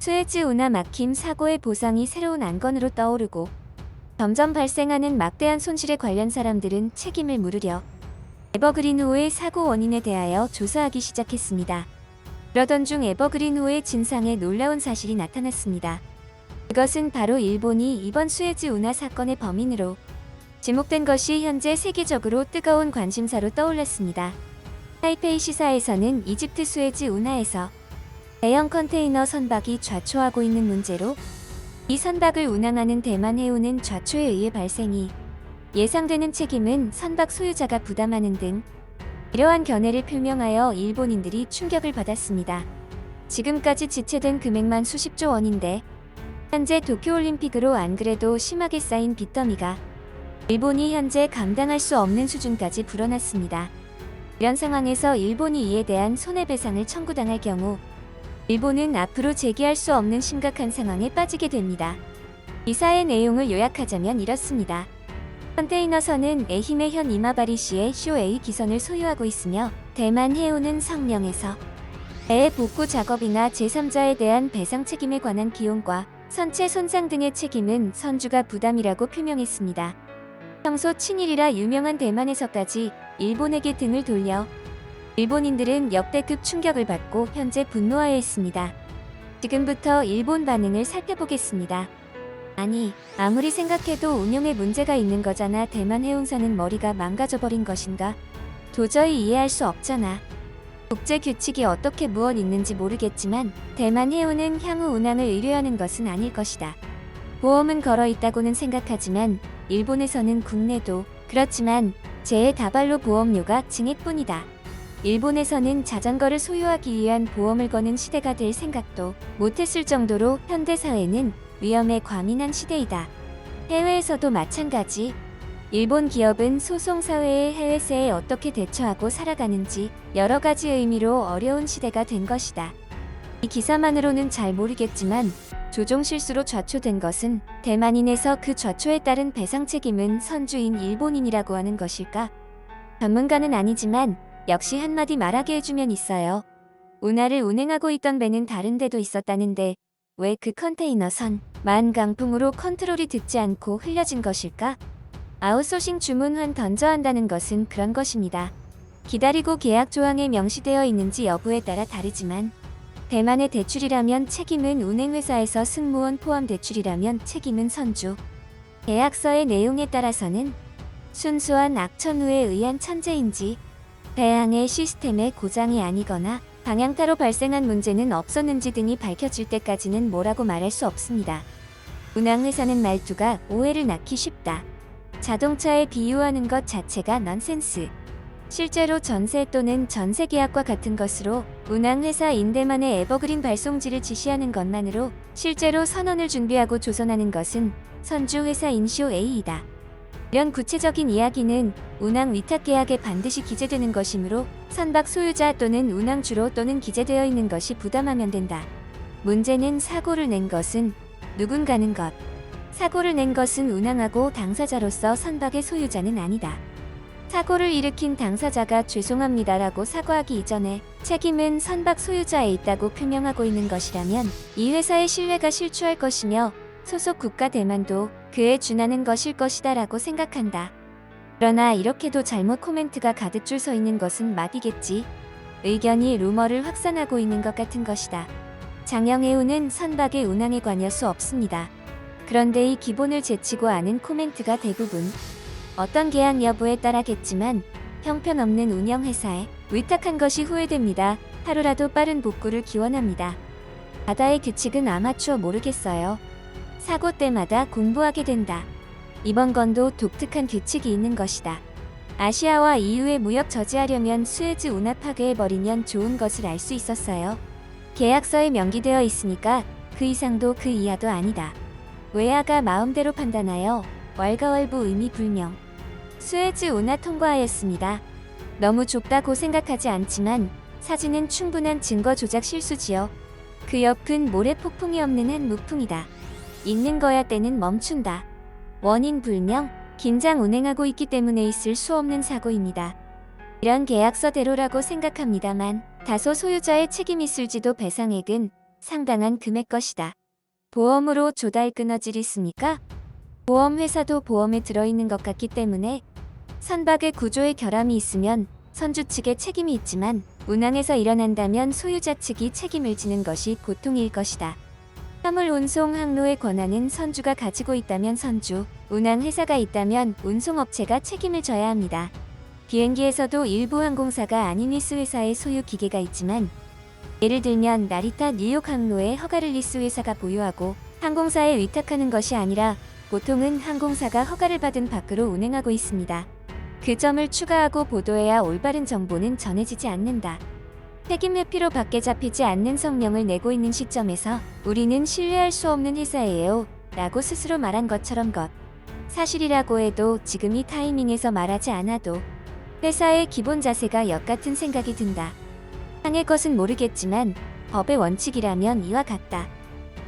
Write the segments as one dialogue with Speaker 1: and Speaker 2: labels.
Speaker 1: 수에즈 운하 막힘 사고의 보상이 새로운 안건으로 떠오르고 점점 발생하는 막대한 손실에 관련 사람들은 책임을 물으려 에버그린호의 사고 원인에 대하여 조사하기 시작했습니다. 그러던 중 에버그린호의 진상에 놀라운 사실이 나타났습니다. 그것은 바로 일본이 이번 수에즈 운하 사건의 범인으로 지목된 것이 현재 세계적으로 뜨거운 관심사로 떠올랐습니다. 타이페이 시사에서는 이집트 수에즈 운하에서 대형 컨테이너 선박이 좌초하고 있는 문제로 이 선박을 운항하는 대만 해운은 좌초에 의해 발생이 예상되는 책임은 선박 소유자가 부담하는 등 이러한 견해를 표명하여 일본인들이 충격을 받았습니다. 지금까지 지체된 금액만 수십조 원인데 현재 도쿄올림픽으로 안 그래도 심하게 쌓인 빚더미가 일본이 현재 감당할 수 없는 수준까지 불어났습니다. 이런 상황에서 일본이 이에 대한 손해배상을 청구당할 경우 일본은 앞으로 재기할 수 없는 심각한 상황에 빠지게 됩니다. 기사의 내용을 요약하자면 이렇습니다. 컨테이너선은 에히메 현 이마바리시의 쇼A 기선을 소유하고 있으며 대만 해운은 성명에서 배의 복구 작업이나 제3자에 대한 배상 책임에 관한 기용과 선체 손상 등의 책임은 선주가 부담이라고 표명했습니다. 평소 친일이라 유명한 대만에서까지 일본에게 등을 돌려 일본인들은 역대급 충격을 받고 현재 분노하여 있습니다. 지금부터 일본 반응을 살펴보겠습니다. 아니, 아무리 생각해도 운용에 문제가 있는 거잖아. 대만 해운사는 머리가 망가져버린 것인가? 도저히 이해할 수 없잖아. 국제 규칙이 어떻게 무엇 있는지 모르겠지만 대만 해운은 향후 운항을 의뢰하는 것은 아닐 것이다. 보험은 걸어 있다고는 생각하지만 일본에서는 국내도 그렇지만 재해 다발로 보험료가 증액뿐이다. 일본에서는 자전거를 소유하기 위한 보험을 거는 시대가 될 생각도 못했을 정도로 현대사회는 위험에 과민한 시대이다. 해외에서도 마찬가지. 일본 기업은 소송사회의 해외세에 어떻게 대처하고 살아가는지 여러 가지 의미로 어려운 시대가 된 것이다. 이 기사만으로는 잘 모르겠지만 조종 실수로 좌초된 것은 대만인에서 그 좌초에 따른 배상 책임은 선주인 일본인이라고 하는 것일까? 전문가는 아니지만 역시 한마디 말하게 해주면 있어요. 운하를 운행하고 있던 배는 다른 데도 있었다는데 왜 그 컨테이너 선만 강풍으로 컨트롤이 듣지 않고 흘려진 것일까? 아웃소싱 주문한 던져 한다는 것은 그런 것입니다. 기다리고 계약 조항에 명시되어 있는지 여부에 따라 다르지만 대만의 대출이라면 책임은 운행회사에서 승무원 포함 대출이라면 책임은 선주. 계약서의 내용에 따라서는 순수한 악천후에 의한 천재인지 배항의 시스템의 고장이 아니거나 방향타로 발생한 문제는 없었는지 등이 밝혀질 때까지는 뭐라고 말할 수 없습니다. 운항회사는 말투가 오해를 낳기 쉽다. 자동차에 비유하는 것 자체가 넌센스. 실제로 전세 또는 전세 계약과 같은 것으로 운항회사 인대만의 에버그린 발송지를 지시하는 것만으로 실제로 선원을 준비하고 조선하는 것은 선주회사 인쇼 A이다. 이런 구체적인 이야기는 운항 위탁 계약에 반드시 기재되는 것이므로 선박 소유자 또는 운항주로 또는 기재되어 있는 것이 부담하면 된다. 문제는 사고를 낸 것은 누군가는 것. 사고를 낸 것은 운항하고 당사자로서 선박의 소유자는 아니다. 사고를 일으킨 당사자가 죄송합니다라고 사과하기 이전에 책임은 선박 소유자에 있다고 표명하고 있는 것이라면 이 회사의 신뢰가 실추할 것이며 소속 국가 대만도 그에 준하는 것일 것이다 라고 생각한다. 그러나 이렇게도 잘못 코멘트가 가득 줄 서 있는 것은 맞이겠지. 의견이 루머를 확산하고 있는 것 같은 것이다. 장영해운은 선박의 운항에 관여 수 없습니다. 그런데 이 기본을 제치고 아는 코멘트가 대부분 어떤 계약 여부에 따라겠지만 형편없는 운영회사에 위탁한 것이 후회됩니다. 하루라도 빠른 복구를 기원합니다. 바다의 규칙은 아마추어 모르겠어요. 사고 때마다 공부하게 된다. 이번 건도 독특한 규칙이 있는 것이다. 아시아와 EU에 무역 저지하려면 수에즈 운하 파괴해버리면 좋은 것을 알 수 있었어요. 계약서에 명기되어 있으니까 그 이상도 그 이하도 아니다. 외화가 마음대로 판단하여 왈가왈부 의미 불명. 수에즈 운하 통과하였습니다. 너무 좁다고 생각하지 않지만 사진은 충분한 증거 조작 실수지요. 그 옆은 모래 폭풍이 없는 한 무풍이다. 있는 거야 때는 멈춘다. 원인 불명, 긴장 운행하고 있기 때문에 있을 수 없는 사고입니다. 이런 계약서대로라고 생각합니다만 다소 소유자의 책임이 있을지도 배상액은 상당한 금액 것이다. 보험으로 조달 끊어질 있습니까? 보험회사도 보험에 들어있는 것 같기 때문에 선박의 구조에 결함이 있으면 선주 측에 책임이 있지만 운항에서 일어난다면 소유자 측이 책임을 지는 것이 보통일 것이다. 화물 운송 항로의 권한은 선주가 가지고 있다면 선주, 운항회사가 있다면 운송업체가 책임을 져야 합니다. 비행기에서도 일부 항공사가 아닌 리스회사의 소유 기계가 있지만 예를 들면 나리타 뉴욕 항로의 허가를 리스회사가 보유하고 항공사에 위탁하는 것이 아니라 보통은 항공사가 허가를 받은 밖으로 운행하고 있습니다. 그 점을 추가하고 보도해야 올바른 정보는 전해지지 않는다. 책임 회피로 밖에 잡히지 않는 성명을 내고 있는 시점에서 우리는 신뢰할 수 없는 회사예요 라고 스스로 말한 것처럼 사실이라고 해도 지금 이 타이밍에서 말하지 않아도 회사의 기본 자세가 역 같은 생각이 든다. 상의 것은 모르겠지만 법의 원칙이라면 이와 같다.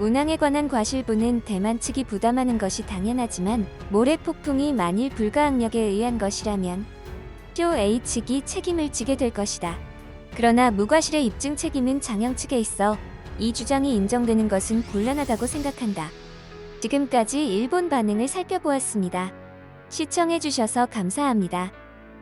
Speaker 1: 운항에 관한 과실분은 대만 측이 부담하는 것이 당연하지만 모래 폭풍이 만일 불가항력에 의한 것이라면 COA 측이 책임을 지게 될 것이다. 그러나 무과실의 입증 책임은 장영 측에 있어 이 주장이 인정되는 것은 곤란하다고 생각한다. 지금까지 일본 반응을 살펴보았습니다. 시청해주셔서 감사합니다.